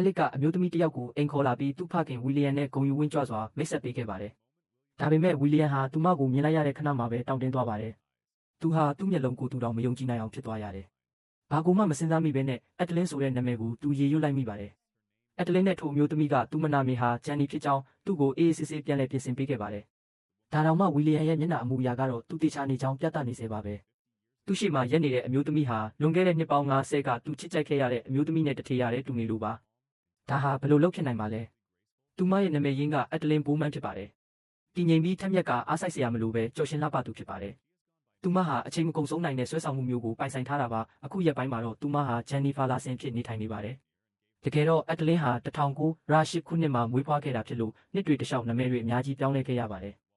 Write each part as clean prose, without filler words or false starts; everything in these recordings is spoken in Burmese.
လစ်ကအမျိုးသမီးတစ်ယောက်ကိုအိမ်ခေါ်လာပြီးသူ့ဖခင်ဝီလီယံနဲ့ဂုဏ်ယူဝင့်ကြွစွာမိတ်ဆက်ပေးခဲ့ပါတယ်။ဒါပေမဲ့ဝီလီယံဟာသူမကိုမြင်လိုက်ရတဲ့ခဏမှာပဲတောင့်တင်းသွားပါတယ်။သူဟာသူ့မျက်လုံးကိုသူတောင်မယုံကြည်နိုင်အောင်ဖြစ်သွားရတယ်။ဘာကိုမှမစင်စားမိဘဲနဲ့အက်တလင်းဆိုတဲ့နာမည်ကိုသူရေရွတ်လိုက်မိပါတယ်။အက်တလင်းနဲ့ထိုအမျိုးသမီးကသူ့မနာမည်ဟာဂျန်နီဖြစ်ကြောင်းသူ့ကိုအေးအေးဆေးဆေးပြန်လည်ပြင်ဆင်ပေးခဲ့ပါတယ်။ဒါတောင်မှဝီလီယံရဲ့မျက်နှာအမူအရာကတော့သူတေချာနေကြောင်းပြသနေစေပါပဲ။သူရှိမှရက်နေတဲ့အမျိုးသမီးဟာလွန်ခဲ့တဲ့နှစ်ပေါင်း50ကသူချစ်ကြိုက်ခဲ့ရတဲ့အမျိုးသမီးနဲ့တထေရတဲ့တူနေလိုပါ။ဒါဟာဘယ်လိုလုပ်ဖြစ်နိုင်ပါလဲ။သူမရဲ့နာမည်ရင်းကအက်တလင်းဘိုးမန်းဖြစ်ပါတယ်။တည်ငြိမ်ပြီးထက်မြက်ကအားစိုက်စရာမလိုပဲကြော်ရှင်လှပသူဖြစ်ပါတယ်။သူမဟာအချိန်မကုန်ဆုံးနိုင်တဲ့ဆွဲဆောင်မှုမျိုးကိုပိုင်ဆိုင်ထားတာပါ။အခုရက်ပိုင်းမှာတော့သူမဟာဂျန်နီဖာလာဆင်ဖြစ်နေထိုင်နေပါတယ်။တကယ်တော့အက်တလင်းဟာ1908ခုနှစ်မှာမွေးဖွားခဲ့တာဖြစ်လို့နှစ်တွေတလျှောက်နာမည်တွေအများကြီးပြောင်းလဲခဲ့ရပါတယ်။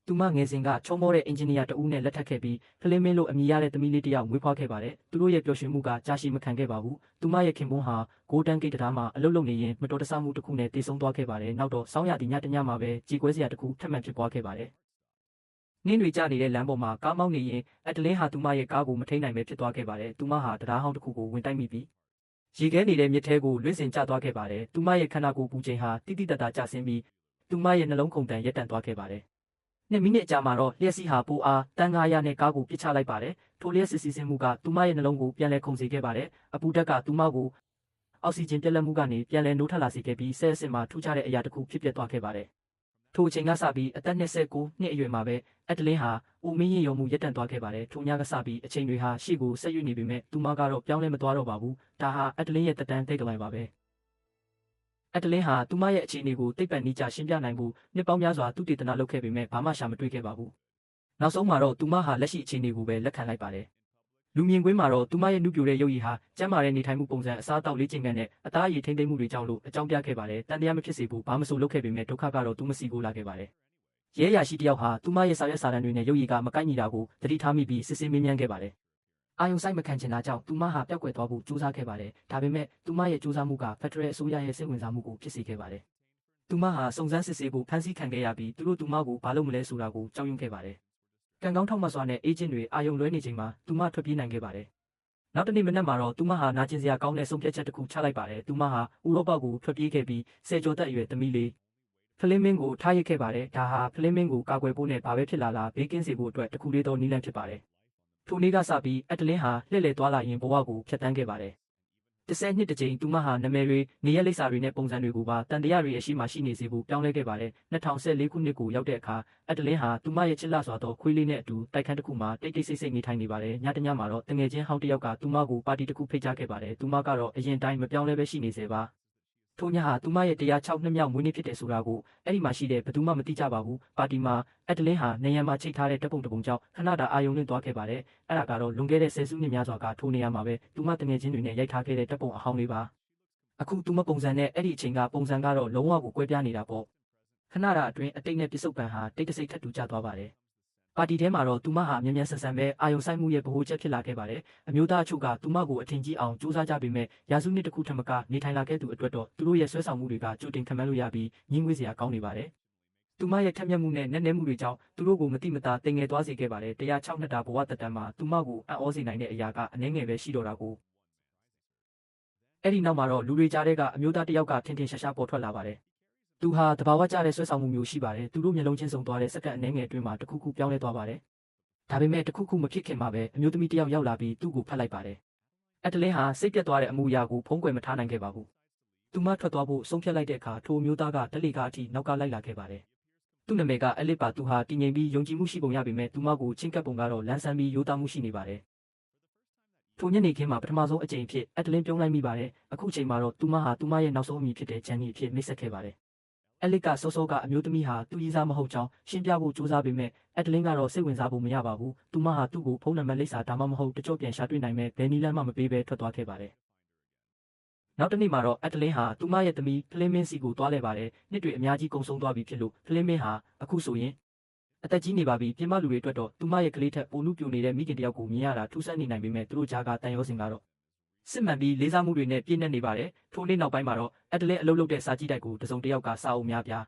သူမငယ်စဉ်ကချုံမောတဲ့အင်ဂျင်နီယာတဦးနဲ့လက်ထပ်ခဲ့ပြီးဖလင်းမင်းလို့အမည်ရတဲ့သမီးလေးတစ်ယောက်မွေးဖွားခဲ့ပါတယ်။သူတို့ရဲ့ပျော်ရွှင်မှုကကြာရှည်မခံခဲ့ပါဘူး။သူမရဲ့ခင်ပွန်းဟာဂိုးတန်းဂိတ်တံတားမှာအလုပ်လုပ်နေရင်မတော်တဆမှုတစ်ခုနဲ့တေဆုံးသွားခဲ့ပါတယ်။နောက်တော့ဆောင်းရာသီညတညမှာပဲကြေကွဲစရာတစ်ခုထပ်မံဖြစ်ပွားခဲ့ပါတယ်။နှင်းတွေကျနေတဲ့လမ်းပေါ်မှာကားမောင်းနေရင်အက်တလင်းဟာသူမရဲ့ကားကိုမထိန်းနိုင်ပဲဖြစ်သွားခဲ့ပါတယ်။သူမဟာတရားဟောင်းတစ်ခုကိုဝင်တိုက်မိပြီးရေခဲနေတဲ့မြစ်ထဲကိုလွင့်စင်ကျသွားခဲ့ပါတယ်။သူမရဲ့ခန္ဓာကိုယ်ပူချိန်ဟာတိတိတတ်တာကျဆင်းပြီးသူမရဲ့နှလုံးခုန်တန်ရပ်တန့်သွားခဲ့ပါတယ်။2 မိနစ်အကြာမှာတော့လျှက်စီးဟာပိုအားတန်း900နဲ့ကားကိုပစ်ချလိုက်ပါတယ်။ထိုလျှက်စစ်စီးဆင်းမှုကသူမရဲ့နှလုံးကိုပြန်လည်ခုန်စေခဲ့ပါတယ်။အပူဓာတ်ကသူမကိုအောက်ဆီဂျင်ပြတ်လတ်မှုကနေပြန်လည်နိုးထလာစေခဲ့ပြီးဆဲအစစ်မှာထူးခြားတဲ့အရာတစ်ခုဖြစ်ပျက်သွားခဲ့ပါတယ်။ထိုအချိန်ကစပြီးအသက်29နှစ်အရွယ်မှာပဲအက်တလင်းဟာအိုမင်းရင်ရုံမှုရပ်တန့်သွားခဲ့ပါတယ်။ထိုညကစပြီးအချိန်တွေဟာရှေ့ကိုဆက်ရွေ့နေပေမဲ့သူမကတော့ပြောင်းလဲမသွားတော့ပါဘူး။ဒါဟာအက်တလင်းရဲ့တက်တန်းတိတ်တဝိုင်ပါပဲ။အက်တလင်းဟာသူမရဲ့အခြေအနေကိုသိပ္ပံနည်းကျရှင်းပြနိုင်ဖို့နှစ်ပေါင်းများစွာသူတေသနာလုပ်ခဲ့ပေမဲ့ဘာမှရှာမတွေ့ခဲ့ပါဘူး။နောက်ဆုံးမှာတော့သူမဟာလက်ရှိအခြေအနေကိုပဲလက်ခံလိုက်ပါတယ်။လူမြင်ကွင်းမှာတော့သူမရဲ့နုပြိုတဲ့ရုပ်ရည်ဟာကျန်းမာတဲ့နေထိုင်မှုပုံစံအစားအသောက်လေ့ကျင့်ခန်းနဲ့အသားအရည်ထိန်းသိမ်းမှုတွေကြောင့်လို့အကြောင်းပြခဲ့ပါတယ်။တန်တရားမဖြစ်စေဖို့ဘာမဆိုလုပ်ခဲ့ပေမဲ့ဒုက္ခကတော့သူမစီကိုလာခဲ့ပါတယ်။ရဲရရှိတယောက်ဟာသူမရဲ့စာရွက်စာတမ်းတွေနဲ့ရုပ်ရည်ကမကိုက်ညီတာကိုသတိထားမိပြီးစစ်ဆေးမေးမြန်းခဲ့ပါတယ်။အာယုံဆိုင်မခံချင်တာကြောင့်သူမဟာပျောက်ကွယ်သွားဖို့ကြိုးစားခဲ့ပါတယ်။ဒါပေမဲ့သူမရဲ့ကြိုးစားမှုကဖက်ဒရယ်အစိုးရရဲ့စိတ်ဝင်စားမှုကိုဖြစ်စေခဲ့ပါတယ်။သူမဟာစုံစမ်းစစ်ဆေးဖို့ဖမ်းဆီးခံခဲ့ရပြီးသူတို့သူမကိုဘာလုပ်မလဲဆိုတာကိုကြောက်ရွံ့ခဲ့ပါတယ်။ကံကောင်းထောက်မှစွာနဲ့အေဂျင့်တွေအာယုံလွဲနေချိန်မှာသူမထွက်ပြေးနိုင်ခဲ့ပါတယ်။နောက်တနေ့မနက်မှာတော့သူမဟာနာကျင်စရာကောင်းတဲ့ဆုံးဖြတ်ချက်တစ်ခုချလိုက်ပါတယ်။သူမဟာဥရောပကိုထွက်ပြေးခဲ့ပြီးဆယ်ကျော်သက်အရွယ်သမီးလေးဖလင်းမင်းကိုထားရစ်ခဲ့ပါတယ်။ဒါဟာဖလင်းမင်းကိုကာကွယ်ဖို့နဲ့ဘာပဲဖြစ်လာလာဘေးကင်းစေဖို့အတွက်တစ်ခုလေးသောနည်းလမ်းဖြစ်ပါတယ်။ထိုနေ့ကစပြီးအက်တလင်းဟာလှည့်လည်သွားလာရင်ဘဝကိုဖျက်ဆီးခဲ့ပါတယ်။10နှစ်တစ်ကြိမ်သူမဟာနာမည်တွေနေရက်လိပ်စာတွေနဲ့ပုံစံတွေကိုပါတန်တရားတွေအရှိမှရှိနေစေဖို့ပြောင်းလဲခဲ့ပါတယ်။2014ခုနှစ်ကိုရောက်တဲ့အခါအက်တလင်းဟာသူမရဲ့ချစ်လှစွာသောခွေးလေးနဲ့အတူတိုက်ခန်းတစ်ခုမှာတိတ်တိတ်ဆိတ်ဆိတ်နေထိုင်နေပါတယ်။ညတညမှာတော့တငယ်ချင်းဟောင်းတစ်ယောက်ကသူမကိုပါတီတစ်ခုဖိတ်ကြားခဲ့ပါတယ်။သူမကတော့အရင်တိုင်းမပြောင်းလဲပဲရှိနေစေပါ။ထိုညဟာသူမရဲ့106နှစ်မြောက်မွေးနေ့ဖြစ်တယ်ဆိုတာကိုအဲ့ဒီမှာရှိတဲ့ဘယ်သူမှမသိကြပါဘူး။ပါတီမှာအက်တလင်းဟာနေရန်မှာချိတ်ထားတဲ့တပ်ပုံတစ်ပုံကြောင့်ခဏတာအာယုံလွင့်သွားခဲ့ပါတယ်။အဲ့ဒါကတော့လွန်ခဲ့တဲ့10စုနှစ်များစွာကထိုနေရာမှာပဲသူမတငယ်ချင်းတွေနဲ့ရိုက်ထားခဲ့တဲ့တပ်ပုံအဟောင်းလေးပါ။အခုသူမပုံစံနဲ့အဲ့ဒီအချိန်ကပုံစံကတော့လုံးဝကိုကွဲပြားနေတာပေါ့။ခဏတာအတွင်းအတိတ်နဲ့ပြစ္ဆုတ်ပံဟာတိတ်တဆိတ်ထပ်တူကျသွားပါတယ်။ပါတီထဲမှာတော့သူမဟာမြန်မြန်ဆန်ဆန်ပဲအာယုံဆိုင်မှုရဲ့ဗဟိုချက်ဖြစ်လာခဲ့ပါတယ်။အမျိုးသားအချို့ကသူမကိုအထင်ကြီးအောင်စူးစမ်းကြပေမဲ့ရာစုနှစ်တစ်ခုထက်မကနေထိုင်လာခဲ့သူအတွက်တော့သူတို့ရဲ့ဆွဲဆောင်မှုတွေကကြိုတင်ခံမှန်းလို့ရပြီးညှင်းငွေ့စရာကောင်းနေပါတယ်။သူမရဲ့ထက်မြက်မှုနဲ့နက်နဲမှုတွေကြောင့်သူတို့ကိုမတိမတာတင်ငယ်သွားစေခဲ့ပါတယ်။106နှစ်တာဘဝသက်တမ်းမှာသူမကိုအံ့ဩစေနိုင်တဲ့အရာကအနည်းငယ်ပဲရှိတော့တာကိုအဲ့ဒီနောက်မှာတော့လူတွေကြားထဲကအမျိုးသားတစ်ယောက်ကထင်ထင်ရှားရှားပေါ်ထွက်လာပါတယ်။သူဟာတဘာဝကျတဲ့ဆွဲဆောင်မှုမျိုးရှိပါတယ်။သူတို့မျက်လုံးချင်းစုံသွားတဲ့စက္ကန့်အနည်းငယ်အတွင်းမှာတစ်ခုခုပြောင်းလဲသွားပါတယ်။ဒါပေမဲ့တစ်ခုခုမဖြစ်ခင်မှာပဲအမျိုးသမီးတစ်ယောက်ရောက်လာပြီးသူ့ကိုဖတ်လိုက်ပါတယ်။အက်တလင်းဟာစိတ်ပြတ်သွားတဲ့အမူအရာကိုဖုံးကွယ်မထားနိုင်ခဲ့ပါဘူး။သူမထွက်သွားဖို့ဆုံးဖြတ်လိုက်တဲ့အခါထိုအမျိုးသားကဓလေကားအထိနောက်ကလိုက်လာခဲ့ပါတယ်။သူ့နာမည်ကအလစ်ပါသူဟာတည်ငြိမ်ပြီးယုံကြည်မှုရှိပုံရပေမဲ့သူမကိုချင်းကပ်ပုံကတော့လန်းဆန်းပြီးရိုးသားမှုရှိနေပါတယ်။ထိုညနေခင်းမှာပထမဆုံးအကြိမ်ဖြစ်အက်တလင်းပြုံးလိုက်မိပါတယ်။အခုချိန်မှာတော့သူမဟာသူမရဲ့နောက်ဆုံးအမည်ဖြစ်တဲ့ဂျန်နီအဖြစ်မိတ်ဆက်ခဲ့ပါတယ်။အလစ်ကစောစောကအမျိုးသမီးဟာသူ့ရည်စားမဟုတ်ကြောင်းရှင်းပြဖို့ကြိုးစားပေမဲ့အက်တလင်းကတော့စိတ်ဝင်စားဖို့မရပါဘူး။သူမဟာသူ့ကိုဖုန်းနံပါတ်လိပ်စာဒါမှမဟုတ်တကြော့ပြန်ရှာတွေ့နိုင်မဲ့ဘယ်နည်းလမ်းမှမပေးဘဲထွက်သွားခဲ့ပါတယ်။နောက်တစ်နေ့မှာတော့အက်တလင်းဟာသူမရဲ့သမီးဖလင်းမင်းစီကိုသွားလဲပါတယ်။နှစ်တွေအများကြီးကုန်ဆုံးသွားပြီဖြစ်လို့ဖလင်းမင်းဟာအခုဆိုရင်အသက်ကြီးနေပါပြီပြင်မလူတွေအတွက်တော့သူမရဲ့ကလေးထက်ပိုလူပြိုနေတဲ့မိခင်တယောက်ကိုမြင်ရတာထူးဆန်းနေနိုင်ပေမဲ့သူတို့ကြားကတန်ရောစင်ကတော့စစ်မှန်ပြီးလေးစားမှုတွေနဲ့ပြည့်နှက်နေပါတယ်။ထိုနေ့နောက်ပိုင်းမှာတော့အက်တလင်းအလုပ်လုပ်တဲ့စာကြည့်တိုက်ကိုတစုံတစ်ယောက်ကစာအုပ်များပြား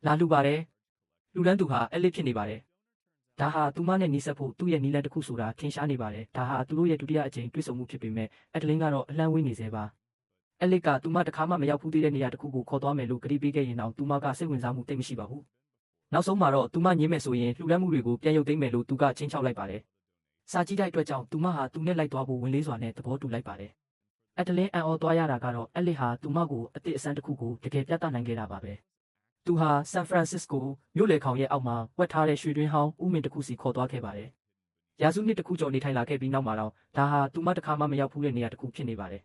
လာလူပါတယ်။လူတန်းသူဟာအလစ်ဖြစ်နေပါတယ်။ဒါဟာသူမနဲ့နီးစပ်ဖို့သူ့ရဲ့နီးလန်းတစ်ခုဆိုတာထင်ရှားနေပါတယ်။ဒါဟာသူတို့ရဲ့ဒုတိယအကြိမ်တွေ့ဆုံမှုဖြစ်ပေမဲ့အက်တလင်းကတော့အလန့်ဝေးနေစေပါ။ အက်လစ်ကသူမတစ်ခါမှမရောက်ဖူးသေးတဲ့နေရာတစ်ခုကိုခေါ်သွားမယ်လို့ကတိပေးခဲ့ရင်တော့သူမကစိတ်ဝင်စားမှုတိတ်မရှိပါဘူးနောက်ဆုံးမှာတော့သူမညင်းမယ်ဆိုရင်လှူဒန်းမှုတွေကိုပြန်ရုပ်သိမ်းမယ်လို့သူကချင်းချောက်လိုက်ပါတယ်စာကြည့်တဲ့အတွက်ကြောင့်သူမဟာသူနဲ့လိုက်သွားဖို့ဝင်လေးစွာနဲ့သဘောတူလိုက်ပါတယ်အက်တလင်းအန်အော်သွားရတာကတော့အက်လစ်ဟာသူမကိုအသည့်အစမ်းတစ်ခုကိုတကယ်ပြသနိုင်ခဲ့တာပါပဲသူဟာဆန်ဖရန်စစ္စကိုမြို့လေခေါင်ရဲ့အောက်မှာဝက်ထားတဲ့ရွှေတွင်းဟောင်းဥမင်တစ်ခုစီခေါ်သွားခဲ့ပါတယ်ရာစုနှစ်တစ်ခုကျော်နေထိုင်လာခဲ့ပြီးနောက်မှာတော့ဒါဟာသူမတစ်ခါမှမရောက်ဖူးတဲ့နေရာတစ်ခုဖြစ်နေပါတယ်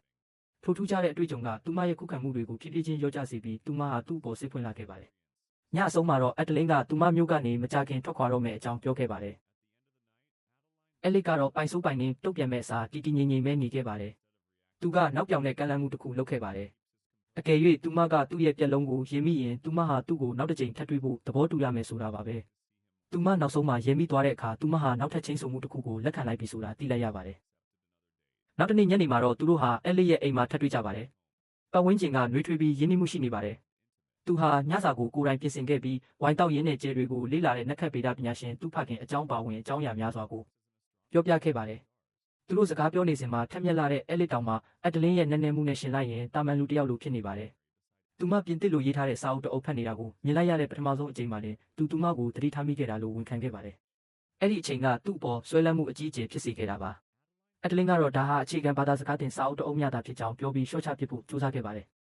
ထိုထူးခြားတဲ့အတွေ့အကြုံကသူမရဲ့ခုခံမှုတွေကိုဖြည်းဖြည်းချင်းရောကြစေပြီးသူမဟာသူ့အပေါ်စိတ်ဖွင့်လာခဲ့ပါတယ်ညအဆုံးမှာတော့အက်တလင်းကသူမမျိုးကနေမကြခင်ထွက်ခွာတော့မယ်အကြောင်းပြောခဲ့ပါတယ်။အက်လစ်ကတော့ပိုင်ဆိုးပိုင်နေတုတ်ပြန်မဲ့အစားတီတီငြိမ်ငြိမ်ပဲနေခဲ့ပါတယ်။သူကနောက်ပြောင်တဲ့ကမ်းလှမ်းမှုတစ်ခုလုပ်ခဲ့ပါတယ်။အကယ်၍သူမကသူ့ရဲ့ပြက်လုံးကိုရင်မိရင်သူမဟာသူ့ကိုနောက်တစ်ကြိမ်ထပ်တွေ့ဖို့သဘောတူရမယ်ဆိုတာပါပဲ။သူမနောက်ဆုံးမှာရင်မိသွားတဲ့အခါသူမဟာနောက်ထပ်ချင်းဆုံမှုတစ်ခုကိုလက်ခံလိုက်ပြီဆိုတာသိလိုက်ရပါတယ်။နောက်တစ်နေ့ညနေမှာတော့သူတို့ဟာအက်လစ်ရဲ့အိမ်မှာထပ်တွေ့ကြပါတယ်။ပတ်ဝန်းကျင်ကနှွေးထွေးပြီးရင်းနှီးမှုရှိနေပါတယ်။သူဟာညစာကိုကိုယ်တိုင်ပြင်ဆင်ခဲ့ပြီးဝိုင်တောက်ရင်းနဲ့ကျဲတွေကိုလေ့လာတဲ့နက္ခတ်ဗေဒပညာရှင်သူ့ဖခင်အကြောင်းပါဝင်အကြောင်းအရာများစွာကိုပြောပြခဲ့ပါတယ်။သူတို့စကားပြောနေစဉ်မှာထက်မြက်လာတဲ့အက်လစ်တောင်မှအက်တလင်းရဲ့နည်းနည်းမှုနဲ့ရှင်လိုက်ရင်တာမန်လူတစ်ယောက်လိုဖြစ်နေပါတယ်။သူမပြင်သစ်လိုရေးထားတဲ့စာအုပ်တစ်အုပ်ဖတ်နေတာကိုမြင်လိုက်ရတဲ့ပထမဆုံးအကြိမ်မှာတင်သူမကိုသတိထားမိခဲ့တာလို့ဝန်ခံခဲ့ပါတယ်။အဲ့ဒီအချိန်ကသူ့အပေါ်ဆွဲလန်းမှုအကြီးအကျယ်ဖြစ်စေခဲ့တာပါ။အက်တလင်းကတော့ဒါဟာအခြေခံဘာသာစကားတင်စာအုပ်တစ်အုပ်မျှတာဖြစ်ကြောင်းပြောပြီးရှော့ချပစ်ဖို့ကြိုးစားခဲ့ပါတယ်။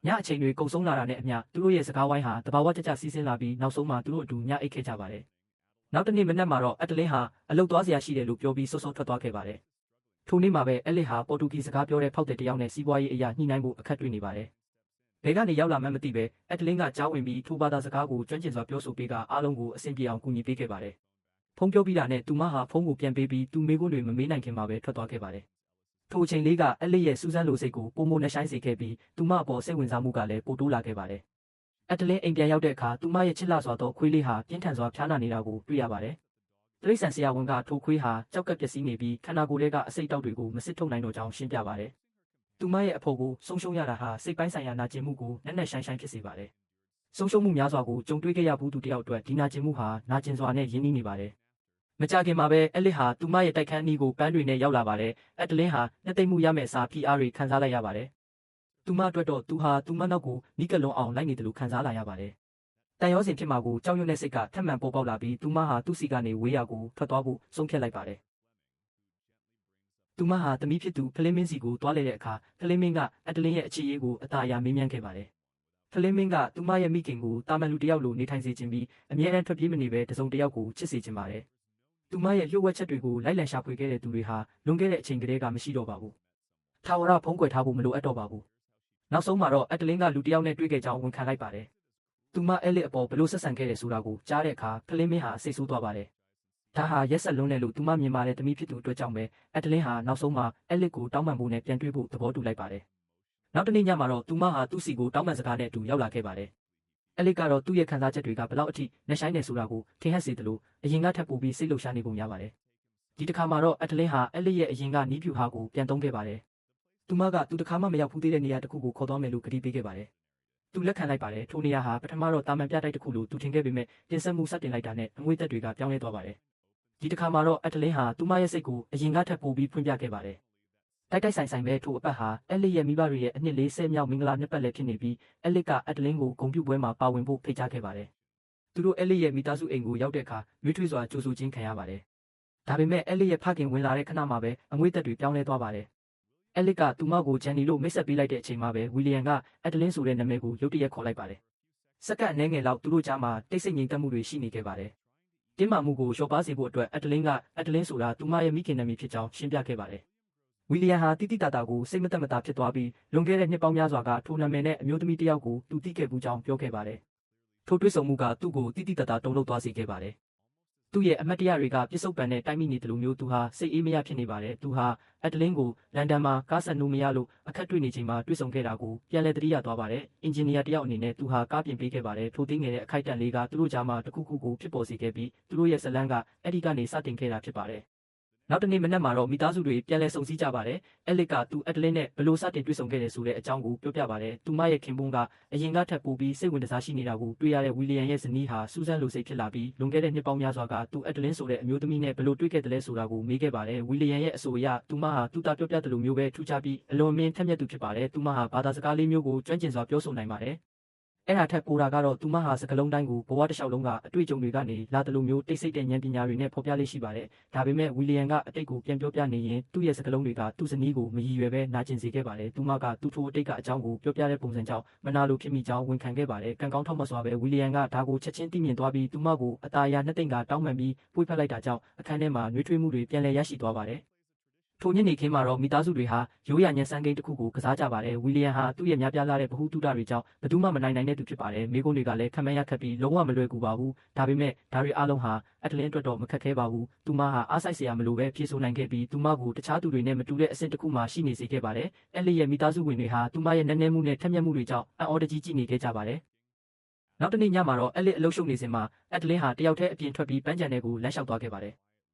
ညအချိန်တွေကုန်ဆုံးလာတာနဲ့အမျှသူတို့ရဲ့စကားဝိုင်းဟာတဘာဝကြကြစီးဆင်းလာပြီးနောက်ဆုံးမှာသူတို့အတူညအိတ်ခဲ့ကြပါတယ်။နောက်တစ်နေ့မနက်မှာတော့အက်တလင်းဟာအလုပ်သွားစရာရှိတယ်လို့ပြောပြီးစောစောထွက်သွားခဲ့ပါတယ်။ထိုနေ့မှာပဲအက်လစ်ဟာပေါ်တူဂီစကားပြောတဲ့ဖောက်တဲ့တယောက်နဲ့စီးပွားရေးအရာညှိနှိုင်းဖို့အခက်တွေ့နေပါတယ်။ဘယ်ကနေရောက်လာမှန်းမသိပဲအက်တလင်းကကြားဝင်ပြီးထိုဘာသာစကားကိုကျွမ်းကျင်စွာပြောဆိုပေးကအားလုံးကိုအဆင်ပြေအောင်ကူညီပေးခဲ့ပါတယ်။ဖုန်းပြောပြီးတာနဲ့သူမဟာဖုန်းကိုပြန်ပေးပြီးသူမေးခွန်းတွေမမေးနိုင်ခင်မှာပဲထွက်သွားခဲ့ပါတယ်။ထိုအချိန်လေးကအက်လစ်ရဲ့စူးစမ်းလိုစိတ်ကိုပိုမိုနှဆိုင်စေခဲ့ပြီးသူမအပေါ်စိတ်ဝင်စားမှုကလည်းပိုတိုးလာခဲ့ပါတယ်။အက်တလင်းအိမ်ပြန်ရောက်တဲ့အခါသူမရဲ့ချစ်လှစွာသောခွေးလေးဟာပြင်းထန်စွာဖျားနာနေတာကိုတွေ့ရပါတယ်။တိရစ္ဆာန်ဆရာဝန်ကထိုခွေးဟာကြောက်ကပ်ပျက်စီးနေပြီးခန္ဓာကိုယ်ထဲကအဆိပ်တောက်တွေကိုမစစ်ထုတ်နိုင်တော့ကြောင်းရှင်းပြပါတယ်။သူမရဲ့အဖို့ကိုဆုံးရှုံးရတာဟာစိတ်ပိုင်းဆိုင်ရာနာကျင်မှုကိုနက်နက်ရှိုင်းရှိုင်းဖြစ်စေပါတယ်။ဆုံးရှုံးမှုများစွာကိုကြုံတွေ့ခဲ့ရဘူးသူတယောက်အတွက်ဒီနာကျင်မှုဟာနာကျင်စွာနဲ့ရင်းနှီးနေပါတယ်။မကြခင်မှာပဲအက်လစ်ဟာသူမရဲ့တိုက်ခန်းအနီးကိုပန်းတွေနဲ့ရောက်လာပါတယ်။အက်တလင်းဟာနှစ်သိမ့်မှုရမယ့်အစား PR တွေခံစားလိုက်ရပါတယ်။သူမအတွက်တော့သူဟာသူမနောက်ကိုနီးကပ်လွန်အောင်လိုက်နေတယ်လို့ခံစားလာရပါတယ်။တန်ရောစင်ဖြစ်မှာကိုကြောက်ရွံ့တဲ့စိတ်ကထပ်မံပေါ်ပေါက်လာပြီးသူမဟာသူ့စီကနေဝေးရာကိုထွက်သွားဖို့ဆုံးဖြတ်လိုက်ပါတယ်။သူမဟာသမီးဖြစ်သူဖလင်းမင်းစီကိုတွားလေတဲ့အခါဖလင်းမင်းကအက်တလင်းရဲ့အခြေရေးကိုအသာအရာမေးမြန်းခဲ့ပါတယ်။ဖလင်းမင်းကသူမရဲ့မိခင်ကိုတာမန်လူတစ်ယောက်လိုနေထိုင်စေခြင်းပြီးအမြဲတမ်းထွက်ပြေးမနေပဲတစုံတစ်ယောက်ကိုချစ်စေခြင်းပါတယ်။သူမရဲ့လျှို့ဝှက်ချက်တွေကိုလိုက်လံရှာဖွေခဲ့တဲ့သူတွေဟာလွန်ခဲ့တဲ့အချိန်ကတည်းကမရှိတော့ပါဘူး။ထာဝရဖုံးကွယ်ထားဖို့မလိုအပ်တော့ပါဘူး။နောက်ဆုံးမှာတော့အက်တလင်းကလူတစ်ယောက်နဲ့တွေ့ခဲ့ကြောင်းဝန်ခံလိုက်ပါတယ်။သူမအက်လစ်အပေါ်ဘလို့ဆက်ဆံခဲ့တယ်ဆိုတာကိုကြားတဲ့အခါဖလင်းမင်းဟာစိတ်ဆိုးသွားပါတယ်။ဒါဟာရက်ဆက်လွန်းတယ်လို့သူမမြင်ပါတယ်သမီးဖြစ်သူအတွက်ကြောင့်ပဲအက်တလင်းဟာနောက်ဆုံးမှာအက်လစ်ကိုတောင်းပန်ဖို့နဲ့ပြန်တွေ့ဖို့သဘောတူလိုက်ပါတယ်။နောက်တစ်နေ့ညမှာတော့သူမဟာသူ့စီကိုတောင်းပန်စကားနဲ့အတူရောက်လာခဲ့ပါတယ်။အက်လစ်ကတော့သူ့ရဲ့ခံစားချက်တွေကဘလောက်အထိနှဆိုင်နေဆိုတာကိုထင်ဟပ်စေတယ်လို့အရင်ကထပ်ပိုပြီးစိတ်လှုပ်ရှားနေပုံရပါတယ်။ဒီတစ်ခါမှာတော့အက်တလင်းဟာအက်လစ်ရဲ့အရင်ကနီးပြူဟာကိုပြန်သုံးခဲ့ပါတယ်။သူမကသူတစ်ခါမှမရောက်ဖူးသေးတဲ့နေရာတစ်ခုကိုခေါ်သွားမယ်လို့ကတိပေးခဲ့ပါတယ်။သူလက်ခံလိုက်ပါတယ်ထိုနေရာဟာပထမတော့တာမန်ပြတိုက်တစ်ခုလိုသူထင်ခဲ့ပေမဲ့တင်ဆက်မှုစတင်လိုက်တာနဲ့အငွေ့သက်တွေကပြောင်းလဲသွားပါတယ်။ဒီတစ်ခါမှာတော့အက်တလင်းဟာသူမရဲ့စိတ်ကိုအရင်ကထပ်ပိုပြီးဖွင့်ပြခဲ့ပါတယ်။တိုက်ဆိုင်ဆိုင်ပဲထိုအပတ်ဟာအက်လစ်ရဲ့မိဘတွေရဲ့အနှစ်40မြောက်မင်္ဂလာနှစ်ပတ်လည်ဖြစ်နေပြီးအက်လစ်ကအက်တလင်းကိုဂုဏ်ပြုပွဲမှာပါဝင်ဖို့ဖိတ်ကြားခဲ့ပါတယ်။သူတို့အက်လစ်ရဲ့မိသားစုအိမ်ကိုရောက်တဲ့အခါရွေးထွေးစွာကြိုဆိုခြင်းခံရပါတယ်။ဒါပေမဲ့အက်လစ်ရဲ့ဖခင်ဝင်လာတဲ့ခဏမှာပဲအငွေ့သက်တွေပြောင်းလဲသွားပါတယ်။အက်လစ်ကသူမကိုဂျန်နီလို့မိတ်ဆက်ပေးလိုက်တဲ့အချိန်မှာပဲဝီလီယံကအက်တလင်းဆိုတဲ့နာမည်ကိုရုတ်တရက်ခေါ်လိုက်ပါတယ်။စက္ကန့်အနည်းငယ်လောက်သူတို့ကြားမှာတိတ်ဆိတ်ငြိမ်သက်မှုတွေရှိနေခဲ့ပါတယ်။တင်းမာမှုကိုလျှော့ပါစေဖို့အတွက်အက်တလင်းဆိုတာသူမရဲ့မိခင်နာမည်ဖြစ်ကြောင်းရှင်းပြခဲ့ပါတယ်။ဝီလီယံဟာတိတိတတာကိုစိတ်မသက်မသာဖြစ်သွားပြီးလွန်ခဲ့တဲ့နှစ်ပေါင်းများစွာကထိုနာမည်နဲ့အမျိုးသမီးတစ်ယောက်ကိုသူသိခဲ့ဘူးကြောင်းပြောခဲ့ပါတယ်။ထိုတွေ့ဆုံမှုကသူ့ကိုတိတိတတာတုန်လှုပ်သွားစေခဲ့ပါတယ်။သူ့ရဲ့အမတ်တရားတွေကပြစ္ဆုတ်ပံနဲ့တိုက်မိနေတယ်လို့မျိုးသူဟာစိတ်အေးမရဖြစ်နေပါတယ်။သူဟာအက်တလင်းကိုလန်ဒန်မှာကားဆက်နိုးမရလို့အခက်တွေ့နေချိန်မှာတွေ့ဆုံခဲ့တာကိုပြန်လည်သတိရသွားပါတယ်။အင်ဂျင်နီယာတစ်ယောက်အနေနဲ့သူဟာကားပြင်ပေးခဲ့ပါတယ်။ထိုသေးငယ်တဲ့အခိုက်အတန့်လေးကသူတို့ကြားမှာတစ်ခုခုကိုဖြစ်ပေါ်စေခဲ့ပြီးသူတို့ရဲ့ဇလန်းကအဲ့ဒီကနေစတင်ခဲ့တာဖြစ်ပါတယ်။ နောက်တနေ့မနက်မှာတော့မိသားစုတွေပြန်လည်ဆုံစည်းကြပါတယ်။အဲလစ်ကသူအက်ဒလင်းနဲ့ဘလို့စတင်တွေ့ဆုံခဲ့တယ်ဆိုတဲ့အကြောင်းကိုပြောပြပါတယ်။သူမရဲ့ခင်ပွန်းကအရင်ကထပ်ပိုပြီးစိတ်ဝင်စားရှိနေတာကိုတွေ့ရတဲ့ဝီလီယံရဲ့ဇနီးဟာစူးစမ်းလိုစိတ်ဖြစ်လာပြီးလွန်ခဲ့တဲ့နှစ်ပေါင်းများစွာကသူအက်ဒလင်းဆိုတဲ့အမျိုးသမီးနဲ့ဘလို့တွေ့ခဲ့တယ်လဲဆိုတာကိုမေးခဲ့ပါတယ်။ဝီလီယံရဲ့အဆိုအရသူမဟာသူတာပြောပြတယ်လို့မျိုးပဲထူးခြားပြီးအလွန်အမင်းထက်မြက်သူဖြစ်ပါတယ်။သူမဟာဘာသာစကားလေးမျိုးကိုကျွမ်းကျင်စွာပြောဆိုနိုင်ပါတယ်။အဲ့ဒါထက်ပိုတာကတော့သူမဟာစကလုံးတိုင်းကိုဘဝတစ်လျှောက်လုံးကအတွေ့အကြုံတွေကနေလာတယ်လို့မျိုးတိတ်ဆိတ်တဲ့ဉာဏ်ပညာတွေနဲ့ဖော်ပြလေးရှိပါတယ်။ဒါပေမဲ့ဝီလီယံကအတိတ်ကိုပြန်ပြောပြနေရင်သူ့ရဲ့စကလုံးတွေကသူ့ဇနီးကိုမရည်ရွယ်ပဲနာကျင်စေခဲ့ပါတယ်။သူမကသူ့ထိုအတိတ်ကအကြောင်းကိုပြောပြတဲ့ပုံစံကြောင့်မနာလိုဖြစ်မိကြောင်းဝန်ခံခဲ့ပါတယ်။ကံကောင်းထောက်မစွာပဲဝီလီယံကဒါကိုချက်ချင်းသိမြင်သွားပြီးသူမကိုအตาအရာနှစ်သိမ့်ကတောင်းပန်ပြီးပွေးဖက်လိုက်တာကြောင့်အခန်းထဲမှာနှွေးထွေးမှုတွေပြန်လည်ရရှိသွားပါတယ်။ထိုညနေခင်းမှာတော့မိသားစုတွေဟာရိုးရာညံစမ်းကိန်းတစ်ခုကိုကစားကြပါတယ်။ဝီလီယံဟာသူ့ရဲ့များပြားလာတဲ့ဗဟုသုတတွေကြောင့်ဘယ်သူမှမနိုင်နိုင်တဲ့သူဖြစ်ပါတယ်။မိကုန်းတွေကလည်းခံမရခက်ပြီးလုံးဝမလွယ်ကူပါဘူး။ဒါပေမဲ့ဒါတွေအားလုံးဟာအက်ဒလင်းအတွက်တော့မခက်ခဲပါဘူး။သူမဟာအားစိုက်စရာမလိုပဲဖြေဆိုနိုင်ခဲ့ပြီးသူမကိုတခြားသူတွေနဲ့မတူတဲ့အဆင့်တစ်ခုမှရှိနေစေခဲ့ပါတယ်။အဲလစ်ရဲ့မိသားစုဝင်တွေဟာသူမရဲ့နည်းနည်းမှုနဲ့ထက်မြက်မှုတွေကြောင့်အံ့ဩတကြီးကြည့်နေခဲ့ကြပါတယ်။နောက်တနေ့ညမှာတော့အဲလစ်အလုပ်ရှုပ်နေစဉ်မှာအက်ဒလင်းဟာတယောက်တည်းအပြင်ထွက်ပြီးပန်းခြံထဲကိုလမ်းလျှောက်သွားခဲ့ပါတယ်။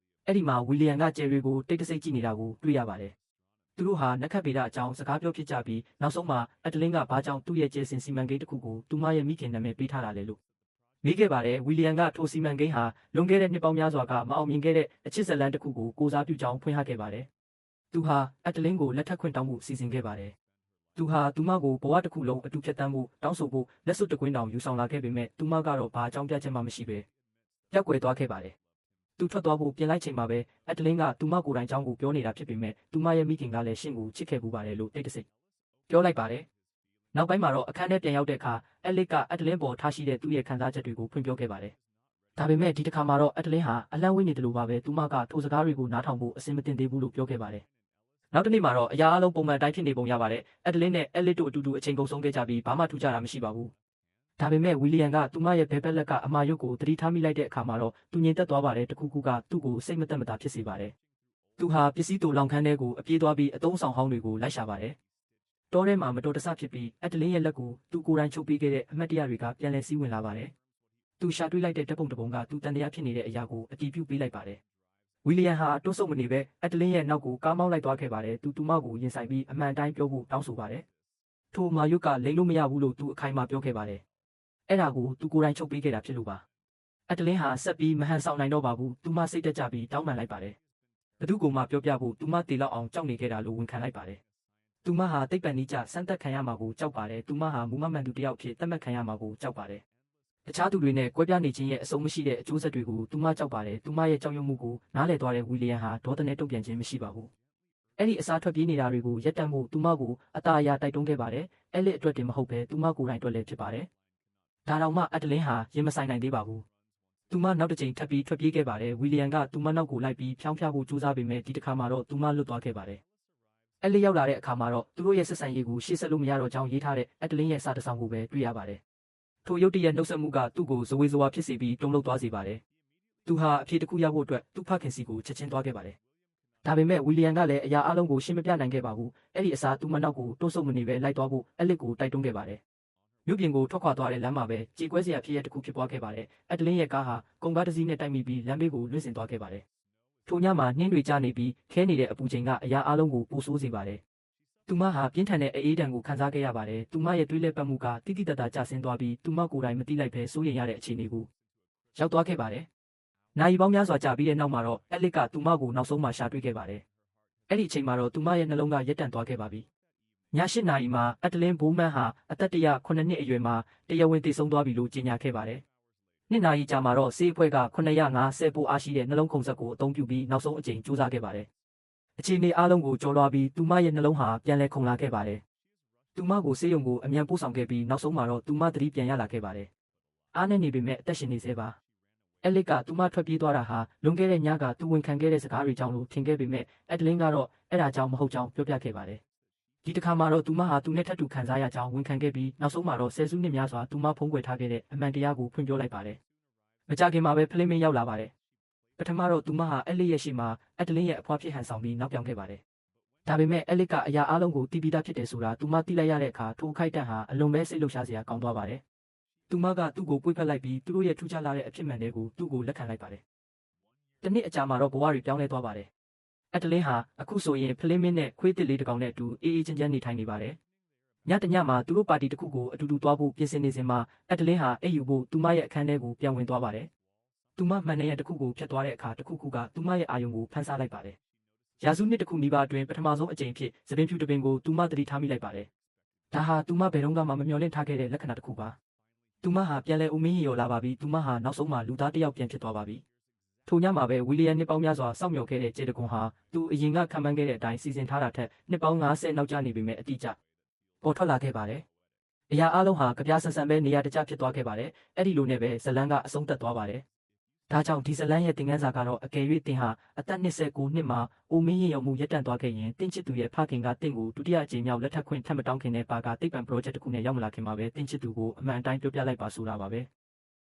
အဲ့ဒီမှာဝီလီယံကကျယ်ရီကိုတိတ်တဆိတ်ကြည့်နေတာကိုတွေ့ရပါတယ်။သူတို့ဟာနက်ခတ်ဗေဒအကြောင်းစကားပြောဖြစ်ကြပြီးနောက်ဆုံးမှာအက်ဒလင်းကဘာကြောင့်သူ့ရဲ့ကျယ်စင်စီမံကိန်းတစ်ခုကိုသူမရဲ့မိခင်နာမည်ပေးထားတာလဲလို့မေးခဲ့ပါတယ်။ဝီလီယံကထိုစီမံကိန်းဟာလွန်ခဲ့တဲ့နှစ်ပေါင်းများစွာကမအောင်မြင်ခဲ့တဲ့အချစ်ဇလန်းတစ်ခုကိုကိုစားပြုကြောင်းဖွင့်ဟခဲ့ပါတယ်။သူဟာအက်ဒလင်းကိုလက်ထပ်ခွင့်တောင်းဖို့စီစဉ်ခဲ့ပါတယ်။သူဟာသူမကိုဘဝတစ်ခုလုံးအတူဖြတ်တန်းဖို့တောင်းဆိုဖို့လက်စွပ်တကွင်းတောင်ယူဆောင်လာခဲ့ပေမဲ့သူမကတော့ဘာအကြောင်းပြချက်မှမရှိပဲပျောက်ကွယ်သွားခဲ့ပါတယ်။သူထွက်သွားဖို့ပြင်လိုက်ချိန်မှာပဲအက်ဒလင်းကသူမကိုယ်တိုင်ကြောင်းကိုပြောနေတာဖြစ်ပေမဲ့သူမရဲ့မိခင်ကလည်းရှင့်ကိုချစ်ခဲ့ပူပါတယ်လို့တိတ်တဆိတ်ပြောလိုက်ပါတယ်။နောက်ပိုင်းမှာတော့အခန်းထဲပြန်ရောက်တဲ့အခါအဲလစ်ကအက်ဒလင်းပေါ်ထားရှိတဲ့သူ့ရဲ့ခံစားချက်တွေကိုဖွင့်ပြောခဲ့ပါတယ်။ဒါပေမဲ့ဒီတစ်ခါမှာတော့အက်ဒလင်းဟာအလန့်ဝေးနေတယ်လို့ပါပဲသူမကထိုစကားတွေကိုနားထောင်ဖို့အဆင်မတင်သေးဘူးလို့ပြောခဲ့ပါတယ်။နောက်တစ်နေ့မှာတော့အရာအလုံးပုံမှန်တိုင်းဖြစ်နေပုံရပါတယ်။အက်ဒလင်းနဲ့အဲလစ်တို့အတူတူအချိန်ကုန်ဆုံးခဲ့ကြပြီးဘာမှထူးခြားတာမရှိပါဘူး။ဒါပေမဲ့ဝီလီယံကသူမရဲ့ဘဲဘက်လက်ကအမာရွတ်ကိုသတိထားမိလိုက်တဲ့အခါမှာတော့သူငြိမ်သက်သွားပါတယ်တခုခုကသူ့ကိုစိတ်မသက်မသာဖြစ်စေပါတယ်။သူဟာပစ္စည်းတူလောင်ခန်းထဲကိုအပြေးသွားပြီးအတုံးဆောင်ဟောင်းတွေကိုလိုက်ရှာပါတယ်။တောထဲမှာမတော်တဆဖြစ်ပြီးအက်ဒလင်းရဲ့လက်ကိုသူကိုယ်တိုင်ချုပ်ပေးခဲ့တဲ့အမတ်တရတွေကပြန်လည်စီးဝင်လာပါတယ်။သူရှာတွေ့လိုက်တဲ့ဓာတ်ပုံတစ်ပုံကသူတန်တရားဖြစ်နေတဲ့အရာကိုအတည်ပြုပေးလိုက်ပါတယ်။ဝီလီယံဟာတွန်းဆုတ်မနေပဲအက်ဒလင်းရဲ့နောက်ကိုကားမောင်းလိုက်သွားခဲ့ပါတယ်။သူမကိုရင်ဆိုင်ပြီးအမှန်တိုင်းပြောဖို့တောင်းဆိုပါတယ်။ထိုမာရွတ်ကလိမ်လို့မရဘူးလို့သူအခိုင်အမာပြောခဲ့ပါတယ်။အဲ့ဒါကိုသူကိုယ်တိုင်ချုပ်ပေးခဲ့တာဖြစ်လို့ပါ။အက်ဒလင်းဟာဆက်ပြီးမဟန်ဆောင်နိုင်တော့ပါဘူး။သူမစိတ်တက်ကြပြီးတောင်းပန်လိုက်ပါတယ်။ဘသူကမှပြောပြဖို့သူမတေလောက်အောင်ကြောက်နေခဲ့တာလို့ဝန်ခံလိုက်ပါတယ်။သူမဟာတိတ်ပန်နီးကြစမ်းသက်ခံရမှာကိုကြောက်ပါတယ်။သူမဟာမူမမှန်သူတယောက်ဖြစ်သတ်မှတ်ခံရမှာကိုကြောက်ပါတယ်။တခြားသူတွေနဲ့ကွဲပြားနေခြင်းရဲ့အဆုံးမရှိတဲ့အကျိုးဆက်တွေကိုသူမကြောက်ပါတယ်။သူမရဲ့ကြောက်ရွံ့မှုကိုနားလည်သွားတဲ့ဝီလီယံဟာဒေါသနဲ့တုံ့ပြန်ခြင်းမရှိပါဘူး။အဲ့ဒီအစားထွက်ပြေးနေတာတွေကိုရပ်တန့်ဖို့သူမကိုအตาအရာတိုက်တွန်းခဲ့ပါတယ်။အဲလစ်အတွက်တင်မဟုတ်ပဲသူမကိုယ်တိုင်အတွက်လည်းဖြစ်ပါတယ်။ဒါတော့မှအက်ဒလင်းဟာရင်မဆိုင်နိုင်သေးပါဘူး။သူမနောက်တစ်ချိန်ထပ်ပြီးထွက်ပြေးခဲ့ပါတယ်။ဝီလီယံကသူမနောက်ကိုလိုက်ပြီးဖြောင်းဖျဖို့ကြိုးစားပေမဲ့ဒီတစ်ခါမှာတော့သူမလွတ်သွားခဲ့ပါတယ်။အဲလစ်ရောက်လာတဲ့အခါမှာတော့သူတို့ရဲ့ဆက်ဆံရေးကိုရှေ့ဆက်လို့မရတော့ကြောင်းရေးထားတဲ့အက်ဒလင်းရဲ့စာတစ်စောင်ကိုပဲတွေ့ရပါတယ်။ထိုရုတ်တရက်နှုတ်ဆက်မှုကသူ့ကိုဇဝေဇဝါဖြစ်စေပြီးတုန်လှုပ်သွားစေပါတယ်။သူဟာအဖြေတစ်ခုရဖို့အတွက်သူ့ဖခင်စီကိုချက်ချင်းသွားခဲ့ပါတယ်။ဒါပေမဲ့ဝီလီယံကလည်းအရာအလုံးကိုရှင်းမပြနိုင်ခဲ့ပါဘူး။အဲ့ဒီအစားသူမနောက်ကိုတွန်းဆုတ်မနေပဲလိုက်သွားဖို့အဲလစ်ကိုတိုက်တွန်းခဲ့ပါတယ်။မြို့ပြင်ကိုထွက်ခွာသွားတဲ့လမ်းမှာပဲကြေကွဲစရာဖြစ်ရတစ်ခုဖြစ်ပွားခဲ့ပါတယ်။အက်ဒလင်းရဲ့ကားဟာကုန်ကားတစ်စီးနဲ့တိုက်မိပြီးလမ်းဘေးကိုလွင့်စင်သွားခဲ့ပါတယ်။ထိုညမှာနှင်းတွေကျနေပြီးခဲနေတဲ့အပူချိန်ကအရာအလုံးကိုပိုဆိုးစေပါတယ်။သူမဟာပြင်းထန်တဲ့အေးဒဏ်ကိုခံစားခဲ့ရပါတယ်။သူမရဲ့တွေးလက်ပတ်မှုကတိတိတတ်တာကျဆင်းသွားပြီးသူမကိုယ်တိုင်မသိလိုက်ပဲစိုးရိမ်ရတဲ့အခြေအနေကိုရောက်သွားခဲ့ပါတယ်။နာရီပေါင်းများစွာကြာပြီးတဲ့နောက်မှာတော့အဲလစ်ကသူမကိုနောက်ဆုံးမှရှာတွေ့ခဲ့ပါတယ်။အဲ့ဒီအချိန်မှာတော့သူမရဲ့နှလုံးကရက်တန့်သွားခဲ့ပါပြီ။ည8 နာရီမှာအက်ဒလင်းဘိုးမန်းဟာအသက်109နှစ်အရွယ်မှာတရားဝင်တည်ဆုံသွားပြီလို့ကြေညာခဲ့ပါတယ်။2 နာရီကြာမှာတော့ဆေးအဖွဲ့က950ပိုအားရှိတဲ့နှလုံးခုန်စက်ကိုအသုံးပြုပြီးနောက်ဆုံးအကြိမ်စူးစမ်းခဲ့ပါတယ်။အခြေအနေအားလုံးကိုကျော်လွှားပြီးသူမရဲ့နှလုံးဟာပြန်လည်ခုန်လာခဲ့ပါတယ်။သူမကိုဆေးရုံကိုအမြန်ပို့ဆောင်ခဲ့ပြီးနောက်ဆုံးမှာတော့သူမသတိပြန်ရလာခဲ့ပါတယ်။အားနဲ့နေပေမဲ့အသက်ရှင်နေသေးပါ။အဲလစ်ကသူမထွက်ပြေးသွားတာဟာလွန်ခဲ့တဲ့ညကသူဝန်ခံခဲ့တဲ့စကားတွေကြောင့်လို့ထင်ခဲ့ပေမဲ့အက်ဒလင်းကတော့အဲ့ဒါကြောင့်မဟုတ်ကြောင်းပြောပြခဲ့ပါတယ်။ဒီတစ်ခါမှာတော့သူမဟာသူနဲ့ထပ်တူခံစားရကြောင်းဝန်ခံခဲ့ပြီးနောက်ဆုံးမှာတော့ဆယ်စုနှစ်များစွာသူမဖုံးကွယ်ထားခဲ့တဲ့အမှန်တရားကိုဖွင့်ပြောလိုက်ပါတယ်။မကြခင်မှာပဲဖလိမင်းရောက်လာပါတယ်။ပထမတော့သူမဟာအဲလစ်ရဲ့ရှေ့မှာအက်ဒလင်းရဲ့အဖွားဖြစ်ဟန်ဆောင်ပြီးနောက်ပြောင်ခဲ့ပါတယ်။ဒါပေမဲ့အဲလစ်ကအရာအလုံးကိုတီးပြီးသားဖြစ်တယ်ဆိုတာသူမသိလိုက်ရတဲ့အခါထိုအခိုက်အတန့်ဟာအလွန်ပဲစိတ်လှုပ်ရှားစရာကောင်းသွားပါတယ်။သူမကသူ့ကိုပွေ့ဖက်လိုက်ပြီးသူတို့ရဲ့ထူးခြားလာတဲ့အဖြစ်မှန်တွေကိုသူ့ကိုလက်ခံလိုက်ပါတယ်။တစ်နှစ်အကြာမှာတော့ဘဝတွေပြောင်းလဲသွားပါတယ် အက်တလင်းဟာအခုဆိုရင်ဖလင်းမင်းနဲ့ခွေးတစ်လေးတစ်ကောင်နဲ့အတူအေးအေးချမ်းချမ်းနေထိုင်နေပါတယ်။ညတညမှာသူတို့ပါတီတစ်ခုကိုအတူတူသွားဖို့ပြင်ဆင်နေစဉ်မှာအက်တလင်းဟာအိပ်ယူဖို့သူမရဲ့အခန်းထဲကိုပြန်ဝင်သွားပါတယ်။သူမမှန်တဲ့ရတစ်ခုကိုဖြတ်သွားတဲ့အခါတစ်ခုခုကသူမရဲ့အာယုံကိုဖန်ဆားလိုက်ပါတယ်။ရာစုနှစ်တစ်ခုနီးပါးအတွင်းပထမဆုံးအကြိမ်ဖြစ်သပင်ဖြူတစ်ပင်ကိုသူမသတိထားမိလိုက်ပါတယ်။ဒါဟာသူမဘယ်တော့မှမမျှော်လင့်ထားခဲ့တဲ့လက္ခဏာတစ်ခုပါ။သူမဟာပြန်လဲဦးမင်းရော်လာပါပြီ။သူမဟာနောက်ဆုံးမှာလူသားတစ်ယောက်ပြန်ဖြစ်သွားပါပြီ။ထိုညမှာပဲဝီလီယံနှစ်ပေါင်းများစွာစောင့်မျှော်ခဲ့တဲ့ကျေတကွန်ဟာသူအရင်ကခံမှန်းခဲ့တဲ့အတိုင်းစီစဉ်ထားတာထက်နှစ်ပေါင်း90နောက်ကျနေပေမဲ့အတိအကျပေါ်ထွက်လာခဲ့ပါတယ်။အရာအလုံးဟာကြပြဆန်ဆန်ပဲနေရာတကျဖြစ်သွားခဲ့ပါတယ်။အဲ့ဒီလိုနဲ့ပဲဇလန်းကအဆုံးသတ်သွားပါတယ်။ဒါကြောင့်ဒီဇလန်းရဲ့သင်ခန်းစာကတော့အကယ်၍သင်ဟာအသက်29နှစ်မှာအိုမင်းရင်ရုံမှုရပ်တန့်သွားခဲ့ရင်တင့်ချစ်သူရဲ့ဖခင်ကတင့်ကိုဒုတိယအကြိမ်မြောက်လက်ထပ်ခွင့်ထပ်မတောင်းခင်နဲ့ပါကတိတ်ပံ project တစ်ခုနဲ့ရောက်မလာခင်မှာပဲတင့်ချစ်သူကိုအမှန်အတိုင်းပြောပြလိုက်ပါဆိုတာပါပဲ။